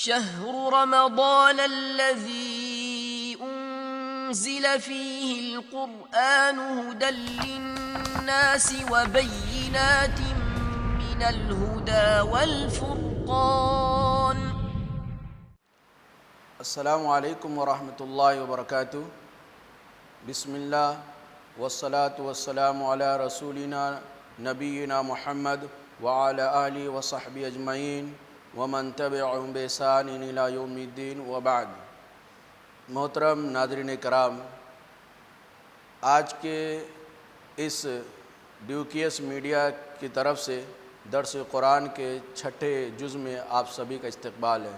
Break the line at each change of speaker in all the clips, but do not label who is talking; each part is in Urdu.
شهر رمضان الذي أنزل فيه القرآن هدى للناس وبينات من الهدى والفرقان.
السلام علیکم ورحمۃ اللہ وبرکاتہ. بسم اللہ والصلاة والسلام علی رسولنا نبینا محمد وعلی آلہ وصحبہ اجمعین ومن تبعهم بإحسان إلی یوم الدین وبعد. محترم ناظرین کرام، آج کے اس ڈیوکیس میڈیا کی طرف سے درس قرآن کے 6 جز میں آپ سبھی کا استقبال ہے.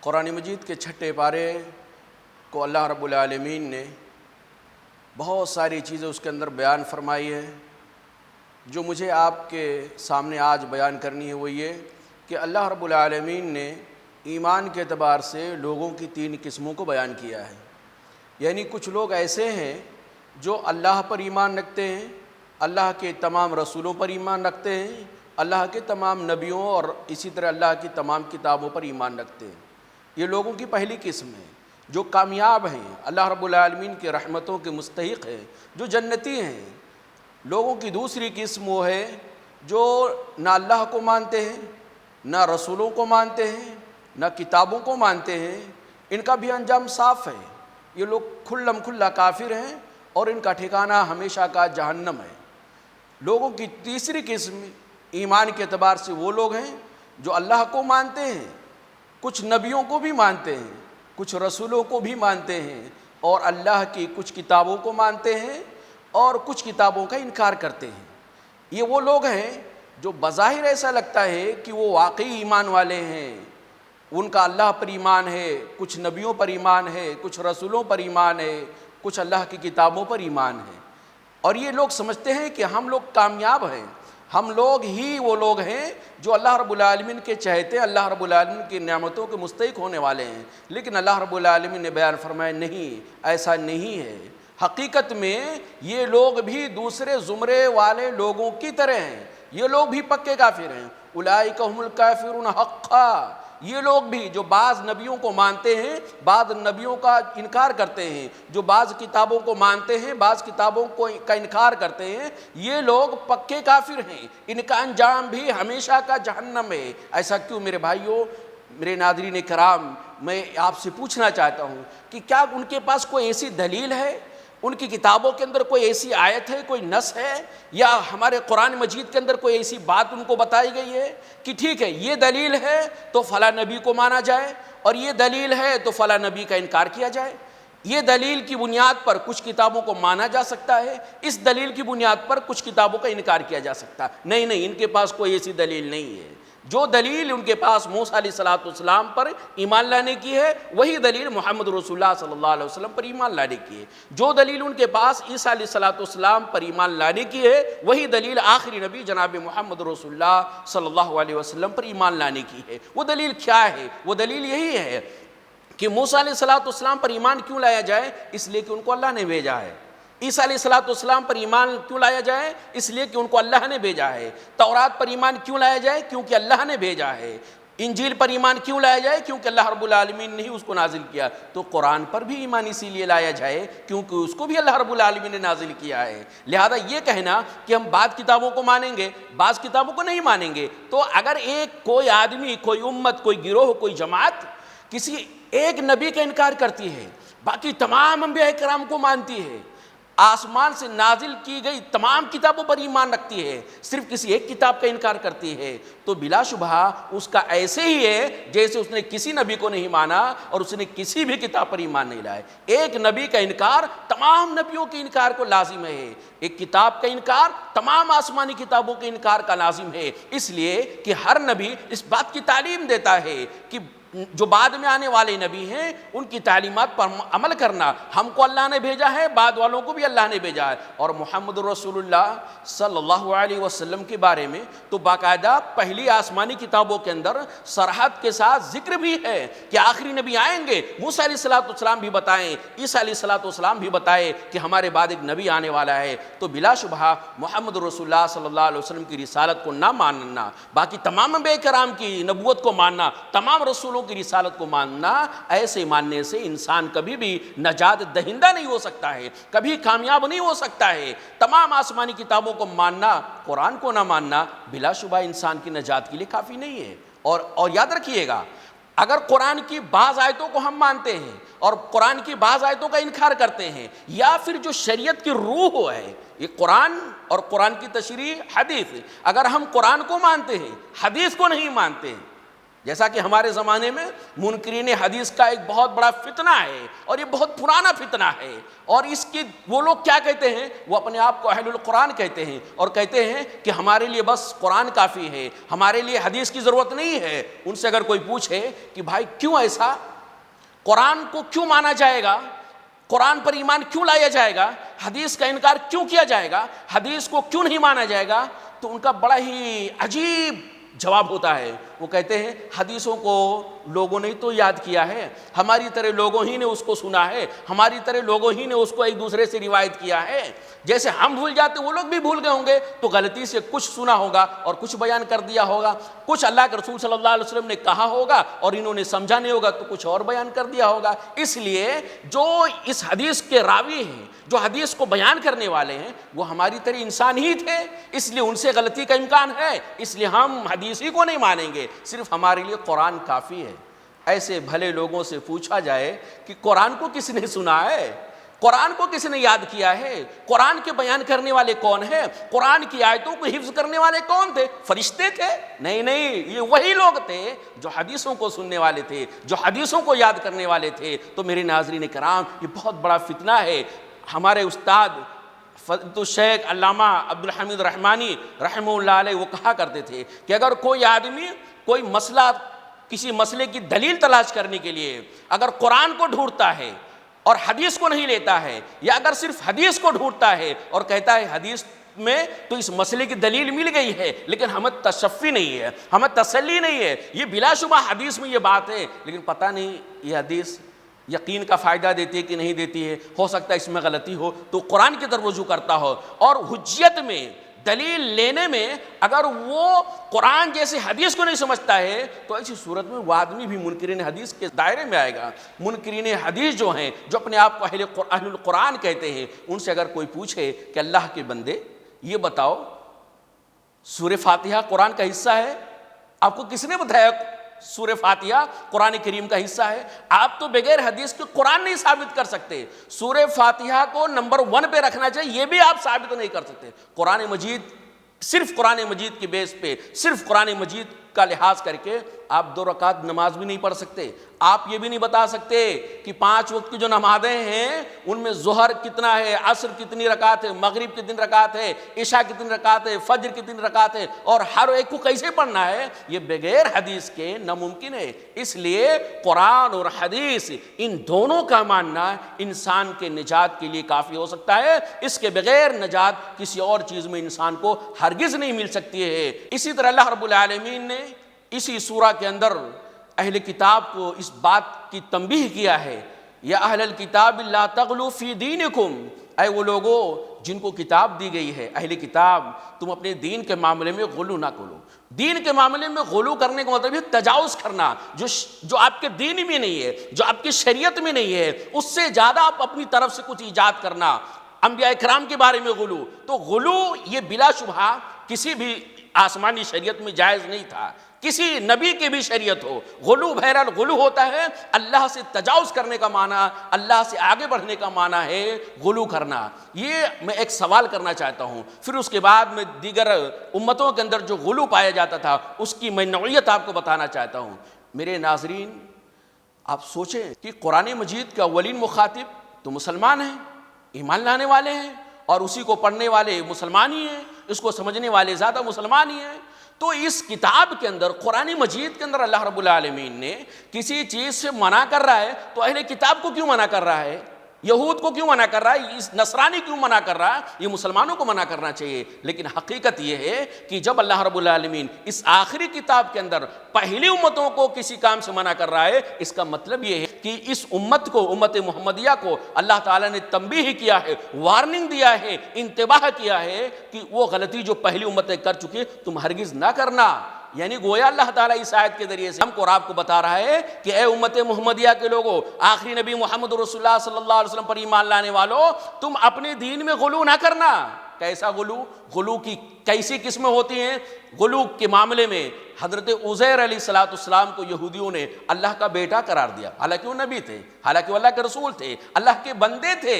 قرآن مجید کے 6 پارے کو اللہ رب العالمین نے بہت ساری چیزیں اس کے اندر بیان فرمائی ہے. جو مجھے آپ کے سامنے آج بیان کرنی ہے وہ یہ کہ اللہ رب العالمین نے ایمان کے اعتبار سے لوگوں کی 3 قسموں کو بیان کیا ہے. یعنی کچھ لوگ ایسے ہیں جو اللہ پر ایمان رکھتے ہیں، اللہ کے تمام رسولوں پر ایمان رکھتے ہیں، اللہ کے تمام نبیوں اور اسی طرح اللہ کی تمام کتابوں پر ایمان رکھتے ہیں. یہ لوگوں کی پہلی قسم ہے جو کامیاب ہیں، اللہ رب العالمین کی رحمتوں کے مستحق ہیں، جو جنتی ہیں. لوگوں کی دوسری قسم وہ ہے جو نہ اللہ کو مانتے ہیں، نہ رسولوں کو مانتے ہیں، نہ کتابوں کو مانتے ہیں. ان کا بھی انجام صاف ہے. یہ لوگ کھلم کھلا کافر ہیں اور ان کا ٹھکانہ ہمیشہ کا جہنم ہے. لوگوں کی تیسری قسم ایمان کے اعتبار سے وہ لوگ ہیں جو اللہ کو مانتے ہیں، کچھ نبیوں کو بھی مانتے ہیں، کچھ رسولوں کو بھی مانتے ہیں، اور اللہ کی کچھ کتابوں کو مانتے ہیں اور کچھ کتابوں کا انکار کرتے ہیں. یہ وہ لوگ ہیں جو بظاہر ایسا لگتا ہے کہ وہ واقعی ایمان والے ہیں، ان کا اللہ پر ایمان ہے، کچھ نبیوں پر ایمان ہے، کچھ رسولوں پر ایمان ہے، کچھ اللہ کی کتابوں پر ایمان ہے. اور یہ لوگ سمجھتے ہیں کہ ہم لوگ کامیاب ہیں، ہم لوگ ہی وہ لوگ ہیں جو اللہ رب العالمین کے چہتے، اللہ رب العالمین کی نعمتوں کے مستحق ہونے والے ہیں. لیکن اللہ رب العالمین نے بیان فرمایا نہیں، ایسا نہیں ہے. حقیقت میں یہ لوگ بھی دوسرے زمرے والے لوگوں کی طرح ہیں. یہ لوگ بھی پکے کافر ہیں. اولئک هم الکافرون حقا. یہ لوگ بھی جو بعض نبیوں کو مانتے ہیں، بعض نبیوں کا انکار کرتے ہیں، جو بعض کتابوں کو مانتے ہیں، بعض کتابوں کا انکار کرتے ہیں، یہ لوگ پکے کافر ہیں. ان کا انجام بھی ہمیشہ کا جہنم ہے. ایسا کیوں میرے بھائیوں، میرے ناظرین کرام، میں آپ سے پوچھنا چاہتا ہوں کہ کیا ان کے پاس کوئی ایسی دلیل ہے، ان کی کتابوں کے اندر کوئی ایسی آیت ہے، کوئی نص ہے، یا ہمارے قرآن مجید کے اندر کوئی ایسی بات ان کو بتائی گئی ہے کہ ٹھیک ہے یہ دلیل ہے تو فلاں نبی کو مانا جائے اور یہ دلیل ہے تو فلاں نبی کا انکار کیا جائے؟ یہ دلیل کی بنیاد پر کچھ کتابوں کو مانا جا سکتا ہے، اس دلیل کی بنیاد پر کچھ کتابوں کا انکار کیا جا سکتا ہے. نہیں، ان کے پاس کوئی ایسی دلیل نہیں ہے. جو دلیل ان کے پاس موسیٰ علیہ السلام پر ایمان لانے کی ہے، وہی دلیل محمد رسول اللہ صلی اللہ علیہ وسلم پر ایمان لانے کی ہے. جو دلیل ان کے پاس عیسیٰ علیہ السلام پر ایمان لانے کی ہے، وہی دلیل آخری نبی جناب محمد رسول اللہ صلی اللہ علیہ وسلم پر ایمان لانے کی ہے. وہ دلیل کیا ہے؟ وہ دلیل یہی ہے کہ موسیٰ علیہ السلام پر ایمان کیوں لایا جائے؟ اس لیے کہ ان کو اللہ نے بھیجا ہے. عیسیٰ علیہ السلام پر ایمان کیوں لایا جائے؟ اس لیے کہ ان کو اللہ نے بھیجا ہے. تورات پر ایمان کیوں لایا جائے؟ کیونکہ اللہ نے بھیجا ہے. انجیل پر ایمان کیوں لایا جائے؟ کیونکہ اللہ رب العالمین نے ہی اس کو نازل کیا. تو قرآن پر بھی ایمان اسی لیے لایا جائے کیونکہ اس کو بھی اللہ رب العالمین نے نازل کیا ہے. لہذا یہ کہنا کہ ہم بعض کتابوں کو مانیں گے، بعض کتابوں کو نہیں مانیں گے، تو اگر کوئی آدمی، کوئی امت، کوئی گروہ، کوئی جماعت کسی ایک نبی کا انکار کرتی ہے، باقی تمام انبیاء کرام کو مانتی ہے، آسمان سے نازل کی گئی تمام کتابوں پر ایمان رکھتی ہے، صرف کسی ایک کتاب کا انکار کرتی ہے، تو بلا شبہ اس کا ایسے ہی ہے جیسے اس نے کسی نبی کو نہیں مانا اور اس نے کسی بھی کتاب پر ایمان نہیں لائے. ایک نبی کا انکار تمام نبیوں کے انکار کو لازم ہے. ایک کتاب کا انکار تمام آسمانی کتابوں کے انکار کا لازم ہے. اس لیے کہ ہر نبی اس بات کی تعلیم دیتا ہے کہ جو بعد میں آنے والے نبی ہیں ان کی تعلیمات پر عمل کرنا. ہم کو اللہ نے بھیجا ہے, بعد والوں کو بھی اللہ نے بھیجا ہے. اور محمد رسول اللہ صلی اللہ علیہ وسلم کے بارے میں تو باقاعدہ پہلی آسمانی کتابوں کے اندر صراحت کے ساتھ ذکر بھی ہے کہ آخری نبی آئیں گے. موسیٰ علیہ السلام بھی بتائیں, عیسیٰ علیہ السلام بھی بتائے کہ ہمارے بعد ایک نبی آنے والا ہے. تو بلا شبہ محمد رسول اللہ صلی اللہ علیہ وسلم کی رسالت کو نہ ماننا, باقی تمام انبیاء کرام کی نبوت کو ماننا, تمام رسولوں کی رسالت کو ماننا, ایسے ماننے سے انسان کبھی بھی نجات دہندہ نہیں ہو سکتا ہے, کبھی کامیاب نہیں ہو سکتا ہے. تمام آسمانی کتابوں کو ماننا, قرآن کو نہ ماننا بلا شبہ انسان کی نجات کے لیے کافی نہیں ہے. اور یاد رکھیے گا, اگر قرآن کی بعض آیتوں کو ہم مانتے ہیں اور قرآن کی بعض آیتوں کا انکار کرتے ہیں, یا پھر جو شریعت کی روح ہے, یہ قرآن اور قرآن کی تشریح حدیث, اگر ہم قرآن کو مانتے ہیں حدیث کو نہیں مانتے ہیں, جیسا کہ ہمارے زمانے میں منکرین حدیث کا ایک بہت بڑا فتنہ ہے, اور یہ بہت پرانا فتنہ ہے. اور اس کی وہ لوگ کیا کہتے ہیں, وہ اپنے آپ کو اہل القرآن کہتے ہیں, اور کہتے ہیں کہ ہمارے لیے بس قرآن کافی ہے, ہمارے لیے حدیث کی ضرورت نہیں ہے. ان سے اگر کوئی پوچھے کہ بھائی کیوں ایسا, قرآن کو کیوں مانا جائے گا, قرآن پر ایمان کیوں لایا جائے گا, حدیث کا انکار کیوں کیا جائے گا, حدیث کو کیوں نہیں مانا جائے گا, تو ان کا بڑا ہی عجیب جواب ہوتا ہے. وہ کہتے ہیں حدیثوں کو لوگوں نے تو یاد کیا ہے, ہماری طرح لوگوں ہی نے اس کو سنا ہے, ہماری طرح لوگوں ہی نے اس کو ایک دوسرے سے روایت کیا ہے. جیسے ہم بھول جاتے وہ لوگ بھی بھول گئے ہوں گے, تو غلطی سے کچھ سنا ہوگا اور کچھ بیان کر دیا ہوگا, کچھ اللہ کے رسول صلی اللہ علیہ وسلم نے کہا ہوگا اور انہوں نے سمجھا نہیں ہوگا تو کچھ اور بیان کر دیا ہوگا. اس لیے جو اس حدیث کے راوی ہیں, جو حدیث کو بیان کرنے والے ہیں, وہ ہماری طرح انسان ہی تھے, اس لیے ان سے غلطی کا امکان ہے, اس لیے ہم حدیث ہی کو نہیں مانیں گے, صرف ہمارے لیے قرآن کافی ہے. ایسے بھلے لوگوں سے پوچھا جائے کہ قرآن کو کس نے سنا ہے, قرآن کو کس نے یاد کیا ہے, قرآن کے بیان کرنے والے کون ہیں, قرآن کی آیتوں کو حفظ کرنے والے کون تھے, فرشتے تھے؟ نہیں, یہ وہی لوگ تھے جو حدیثوں کو سننے والے تھے, جو حدیثوں کو یاد کرنے والے تھے. تو میرے ناظرین کرام, یہ بہت بڑا فتنہ ہے. ہمارے استاد فضیلۃ الشیخ علامہ عبدالحمید رحمانی رحمہ اللہ علیہ وہ کہا کرتے تھے کہ اگر کوئی آدمی کوئی مسئلہ, کسی مسئلے کی دلیل تلاش کرنے کے لیے اگر قرآن کو ڈھونڈتا ہے اور حدیث کو نہیں لیتا ہے, یا اگر صرف حدیث کو ڈھونڈتا ہے اور کہتا ہے حدیث میں تو اس مسئلے کی دلیل مل گئی ہے لیکن ہمیں تشفی نہیں ہے, ہمیں تسلی نہیں ہے, یہ بلا شبہ حدیث میں یہ بات ہے لیکن پتہ نہیں یہ حدیث یقین کا فائدہ دیتی ہے کہ نہیں دیتی ہے, ہو سکتا ہے اس میں غلطی ہو, تو قرآن کی طرف رجوع کرتا ہو. اور حجیت میں, دلیل لینے میں اگر وہ قرآن جیسے حدیث کو نہیں سمجھتا ہے تو ایسی صورت میں وہ آدمی بھی منکرین حدیث کے دائرے میں آئے گا. منکرین حدیث جو ہیں, جو اپنے آپ کو اہل القرآن کہتے ہیں, ان سے اگر کوئی پوچھے کہ اللہ کے بندے یہ بتاؤ سورہ فاتحہ قرآن کا حصہ ہے, آپ کو کس نے بتایا سورہ فاتحہ قرآن کریم کا حصہ ہے؟ آپ تو بغیر حدیث کے قرآن نہیں ثابت کر سکتے. سورہ فاتحہ کو نمبر 1 پہ رکھنا چاہیے, یہ بھی آپ ثابت نہیں کر سکتے. قرآن مجید, صرف قرآن مجید کے بیس پہ, صرف قرآن مجید کا لحاظ کر کے آپ 2 رکعت نماز بھی نہیں پڑھ سکتے. آپ یہ بھی نہیں بتا سکتے کہ 5 وقت کی جو نمازیں ہیں ان میں ظہر کتنا ہے, عصر کتنی رکعت ہے, مغرب کتنی رکعت ہے, عشاء کتنی رکعت ہے, فجر کتنی رکعت ہے, اور ہر ایک کو کیسے پڑھنا ہے, یہ بغیر حدیث کے ناممکن ہے. اس لیے قرآن اور حدیث ان دونوں کا ماننا انسان کے نجات کے لیے کافی ہو سکتا ہے. اس کے بغیر نجات کسی اور چیز میں انسان کو ہرگز نہیں مل سکتی ہے. اسی طرح اللہ رب العالمین نے اسی سورہ کے اندر اہل کتاب کو اس بات کی تنبیہ کیا ہے, یا اہل الکتاب لا تغلوا فی دینکم, اے وہ لوگوں جن کو کتاب دی گئی ہے, اہل کتاب تم اپنے دین کے معاملے میں غلو نہ کرو. دین کے معاملے میں غلو کرنے کا مطلب ہے تجاوز کرنا, جو آپ کے دین میں نہیں ہے, جو آپ کی شریعت میں نہیں ہے, اس سے زیادہ آپ اپنی طرف سے کچھ ایجاد کرنا. انبیاء کرام کے بارے میں غلو, تو غلو یہ بلا شبہ کسی بھی آسمانی شریعت میں جائز نہیں تھا, کسی نبی کی بھی شریعت ہو. غلو بہرحال غلو ہوتا ہے اللہ سے تجاوز کرنے کا معنی, اللہ سے آگے بڑھنے کا معنی ہے غلو کرنا. یہ میں ایک سوال کرنا چاہتا ہوں, پھر اس کے بعد میں دیگر امتوں کے اندر جو غلو پایا جاتا تھا اس کی میں نوعیت آپ کو بتانا چاہتا ہوں. میرے ناظرین, آپ سوچیں کہ قرآن مجید کے اولین مخاطب تو مسلمان ہیں, ایمان لانے والے ہیں, اور اسی کو پڑھنے والے مسلمان ہی ہیں, اس کو سمجھنے والے زیادہ مسلمان ہی ہیں. تو اس کتاب کے اندر قرآن مجید کے اندر اللہ رب العالمین نے کسی چیز سے منع کر رہا ہے تو اہل کتاب کو کیوں منع کر رہا ہے؟ یہود کو کیوں منع کر رہا ہے؟ اس نصرانی کیوں منع کر رہا ہے؟ یہ مسلمانوں کو منع کرنا چاہیے. لیکن حقیقت یہ ہے کہ جب اللہ رب العالمین اس آخری کتاب کے اندر پہلی امتوں کو کسی کام سے منع کر رہا ہے، اس کا مطلب یہ ہے کہ اس امت کو، امت محمدیہ کو اللہ تعالیٰ نے تنبیہ کیا ہے، وارننگ دیا ہے، انتباہ کیا ہے کہ وہ غلطی جو پہلی امتیں کر چکی تم ہرگز نہ کرنا. یعنی گویا اللہ تعالیٰ اس آیت کے ذریعے سے ہم کو اور آپ کو بتا رہا ہے کہ اے امت محمدیہ کے لوگوں، آخری نبی محمد رسول اللہ صلی اللہ علیہ وسلم پر ایمان لانے والوں، تم اپنے دین میں غلو نہ کرنا. کیسا غلو؟ غلو کی کیسی قسمیں ہوتی ہیں؟ غلو کے معاملے میں حضرت عزیر علیہ السلام کو یہودیوں نے اللہ کا بیٹا قرار دیا، حالانکہ وہ نبی تھے، حالانکہ وہ اللہ کے رسول تھے، اللہ کے بندے تھے.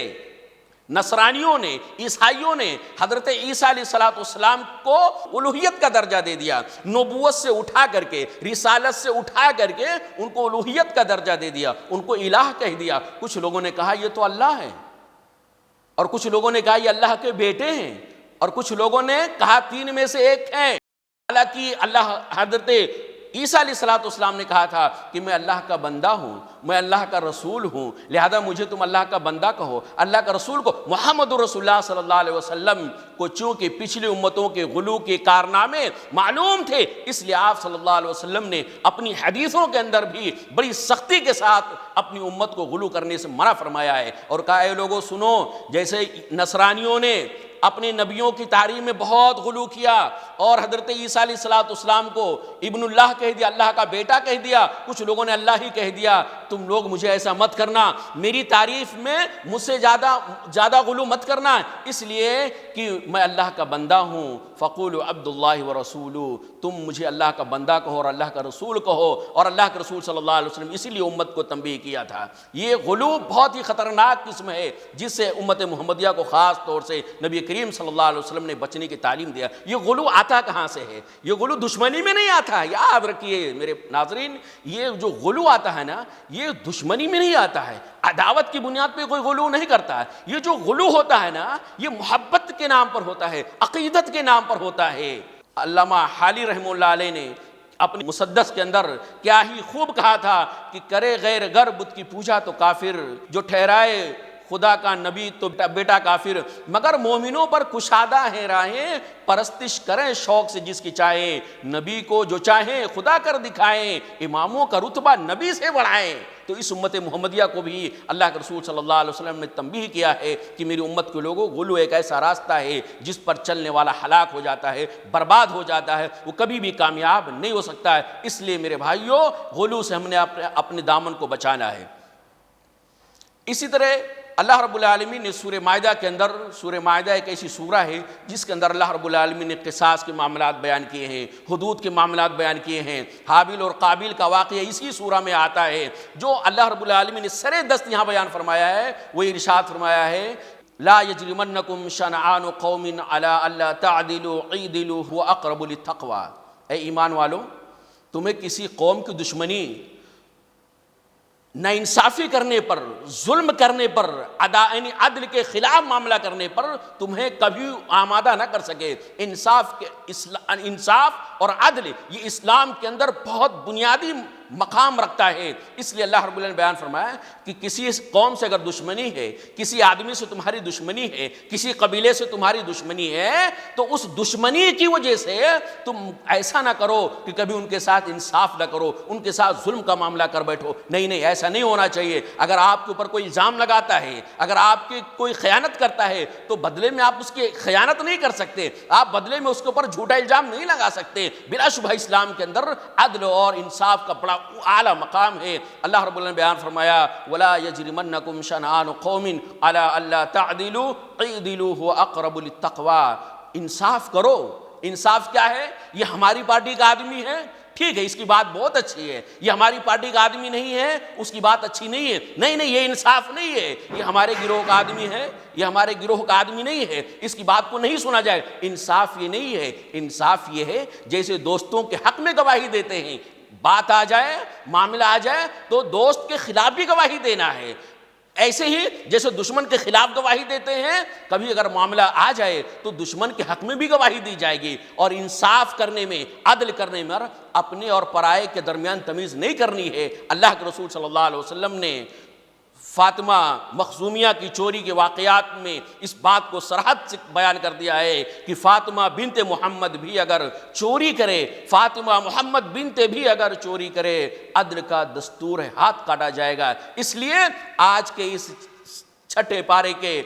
نصرانیوں نے، عیسائیوں نے حضرت عیسیٰ علیہ السلام کو الوہیت کا درجہ دے دیا، نبوت سے اٹھا کر کے، رسالت سے اٹھا کر کے ان کو الوہیت کا درجہ دے دیا، ان کو الہ کہہ دیا. کچھ لوگوں نے کہا یہ تو اللہ ہے، اور کچھ لوگوں نے کہا یہ اللہ کے بیٹے ہیں، اور کچھ لوگوں نے کہا تین میں سے ایک ہیں. حالانکہ اللہ حضرت عیسیٰ علیہ السلام نے کہا تھا کہ میں اللہ کا بندہ ہوں، میں اللہ کا رسول ہوں، لہذا مجھے تم اللہ کا بندہ کہو. اللہ کا رسول کو محمد رسول اللہ صلی اللہ علیہ وسلم کو چونکہ پچھلی امتوں کے غلو کے کارنامے معلوم تھے، اس لیے آپ صلی اللہ علیہ وسلم نے اپنی حدیثوں کے اندر بھی بڑی سختی کے ساتھ اپنی امت کو غلو کرنے سے منع فرمایا ہے، اور کہا اے لوگوں سنو، جیسے نصرانیوں نے اپنے نبیوں کی تعریف میں بہت غلو کیا اور حضرت عیسیٰ علیہ السلام کو ابن اللہ کہہ دیا، اللہ کا بیٹا کہہ دیا، کچھ لوگوں نے اللہ ہی کہہ دیا. تم لوگ مجھے ایسا مت کرنا، میری تعریف میں مجھ سے زیادہ غلو مت کرنا، اس لیے کہ میں اللہ کا بندہ ہوں. فقولوا عبد اللہ ورسولہ، تم مجھے اللہ کا بندہ کہو اور اللہ کا رسول کہو. اور اللہ کے رسول صلی اللہ علیہ وسلم اسی لیے امت کو تنبیہ کیا تھا. یہ غلو بہت ہی خطرناک قسم ہے جس سے امت محمدیہ کو خاص طور سے نبی کریم صلی اللہ علیہ وسلم نے بچنے کی تعلیم دیا. یہ غلو آتا کہاں سے ہے؟ یہ غلو دشمنی میں نہیں آتا ہے، یاد رکھیے میرے ناظرین، یہ جو غلو آتا ہے نا، یہ دشمنی میں نہیں آتا ہے، عداوت کی بنیاد پہ کوئی غلو نہیں کرتا ہے. یہ جو غلو ہوتا ہے نا، یہ محبت کے نام پر ہوتا ہے، عقیدت کے نام پر ہوتا ہے. علامہ حالی رحمہ اللہ علیہ نے اپنے مسدس کے اندر کیا ہی خوب کہا تھا کہ کرے غیر گر بت کی پوجا تو کافر، جو ٹھہرائے خدا کا نبی تو بیٹا کافر. مگر مومنوں پر کشادہ ہیں راہیں، پرستش کریں شوق سے جس کی چاہیں. نبی کو جو چاہیں خدا کر دکھائیں، اماموں کا رتبہ نبی سے بڑھائیں. تو اس امت محمدیہ کو بھی اللہ کے رسول صلی اللہ علیہ وسلم نے تنبیہ کیا ہے کہ میری امت کے لوگوں، غلو ایک ایسا راستہ ہے جس پر چلنے والا ہلاک ہو جاتا ہے، برباد ہو جاتا ہے، وہ کبھی بھی کامیاب نہیں ہو سکتا ہے. اس لیے میرے بھائیوں، غلو سے ہم نے اپنے دامن کو بچانا ہے. اسی طرح اللہ رب العالمین نے سورہ مائدہ کے اندر، سورہ مائدہ ایک ایسی سورہ ہے جس کے اندر اللہ رب العالمین نے قصاص کے معاملات بیان کیے ہیں، حدود کے معاملات بیان کیے ہیں. حابیل اور قابیل کا واقعہ اسی سورہ میں آتا ہے. جو اللہ رب العالمین نے سرِ دست یہاں بیان فرمایا ہے وہ ارشاد فرمایا ہے، لا یجرمنکم شنعان قوم علی الا تعدلوا اعدلوا هو اقرب للتقوی. اے ایمان والو، تمہیں کسی قوم کی دشمنی، نا انصافی کرنے پر، ظلم کرنے پر، یعنی عدل کے خلاف معاملہ کرنے پر تمہیں کبھی آمادہ نہ کر سکے. انصاف اور عدل یہ اسلام کے اندر بہت بنیادی مقام رکھتا ہے. اس لیے اللہ رب العالمین نے بیان فرمایا کہ کسی قوم سے اگر دشمنی ہے، کسی آدمی سے تمہاری دشمنی ہے، کسی قبیلے سے تمہاری دشمنی ہے، تو اس دشمنی کی وجہ سے تم ایسا نہ کرو کہ کبھی ان کے ساتھ انصاف نہ کرو، ان کے ساتھ ظلم کا معاملہ کر بیٹھو. نہیں، ایسا نہیں ہونا چاہیے. اگر آپ کے اوپر کوئی الزام لگاتا ہے، اگر آپ کی کوئی خیانت کرتا ہے، تو بدلے میں آپ اس کی خیانت نہیں کر سکتے، آپ بدلے میں اس کے اوپر جھوٹا الزام نہیں لگا سکتے. بلا شبہ اسلام کے اندر عدل اور انصاف کا بڑا اعلیٰ مقام ہے. اللہ رب العالمین نے بیان فرمایا، وَلَا يَجْرِمَنَّكُمْ شَنْآنُ قَوْمٍ عَلَىٰ أَلَّا تَعْدِلُوا اعْدِلُوا هُوَ أَقْرَبُ لِلتَّقْوَىٰ. انصاف کرو. انصاف کیا ہے؟ یہ ہماری پارٹی کا آدمی ہے، ٹھیک ہے، اس کی بات بہت اچھی ہے. یہ ہماری پارٹی کا آدمی نہیں ہے، اس کی بات اچھی نہیں ہے. نہیں، یہ انصاف نہیں ہے. یہ ہمارے گروہ کا آدمی ہے، یہ ہمارے گروہ کا آدمی نہیں ہے، اس کی بات کو نہیں سنا جائے. انصاف یہ نہیں ہے. انصاف یہ ہے جیسے دوستوں کے حق میں گواہی دیتے ہیں، بات آ جائے، معاملہ آ جائے تو دوست کے خلاف بھی گواہی دینا ہے. ایسے ہی جیسے دشمن کے خلاف گواہی دیتے ہیں، کبھی اگر معاملہ آ جائے تو دشمن کے حق میں بھی گواہی دی جائے گی، اور انصاف کرنے میں، عدل کرنے میں، اپنے اور پرائے کے درمیان تمیز نہیں کرنی ہے۔ اللہ کے رسول صلی اللہ علیہ وسلم نے فاطمہ مخزومیہ کی چوری کے واقعات میں اس بات کو صراحت سے بیان کر دیا ہے کہ فاطمہ بنت محمد بھی اگر چوری کرے، فاطمہ محمد بنت بھی اگر چوری کرے، عدل کا دستور ہے، ہاتھ کاٹا جائے گا۔ اس لیے آج کے اس چھٹے پارے کے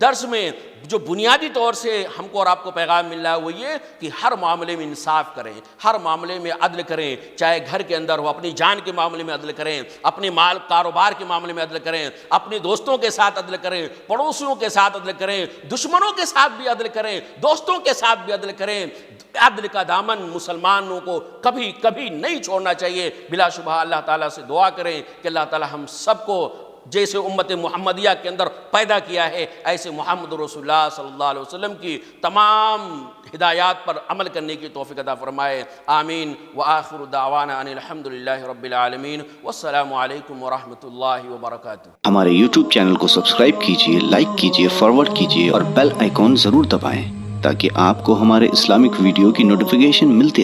درس میں جو بنیادی طور سے ہم کو اور آپ کو پیغام مل رہا ہے وہ یہ کہ ہر معاملے میں انصاف کریں، ہر معاملے میں عدل کریں، چاہے گھر کے اندر ہو، اپنی جان کے معاملے میں عدل کریں، اپنے مال کاروبار کے معاملے میں عدل کریں، اپنے دوستوں کے ساتھ عدل کریں، پڑوسیوں کے ساتھ عدل کریں، دشمنوں کے ساتھ بھی عدل کریں، دوستوں کے ساتھ بھی عدل کریں۔ عدل کا دامن مسلمانوں کو کبھی کبھی نہیں چھوڑنا چاہیے۔ بلا شبہ اللہ تعالیٰ سے دعا کریں کہ اللہ تعالیٰ ہم سب کو جیسے امت محمدیہ کے اندر پیدا کیا ہے، ایسے محمد رسول اللہ صلی اللہ علیہ وسلم کی تمام ہدایات پر عمل کرنے کی توفیق عطا فرمائے۔ آمین۔ وآخر دعوانا ان الحمدللہ رب العالمین، والسلام علیکم ورحمۃ اللہ وبرکاتہ۔
ہمارے YouTube چینل کو سبسکرائب کیجئے، لائک کیجئے، فارورڈ کیجئے اور بیل آئیکن ضرور دبائیں تاکہ آپ کو ہمارے اسلامک ویڈیو کی نوٹیفیکیشن ملتی رہے۔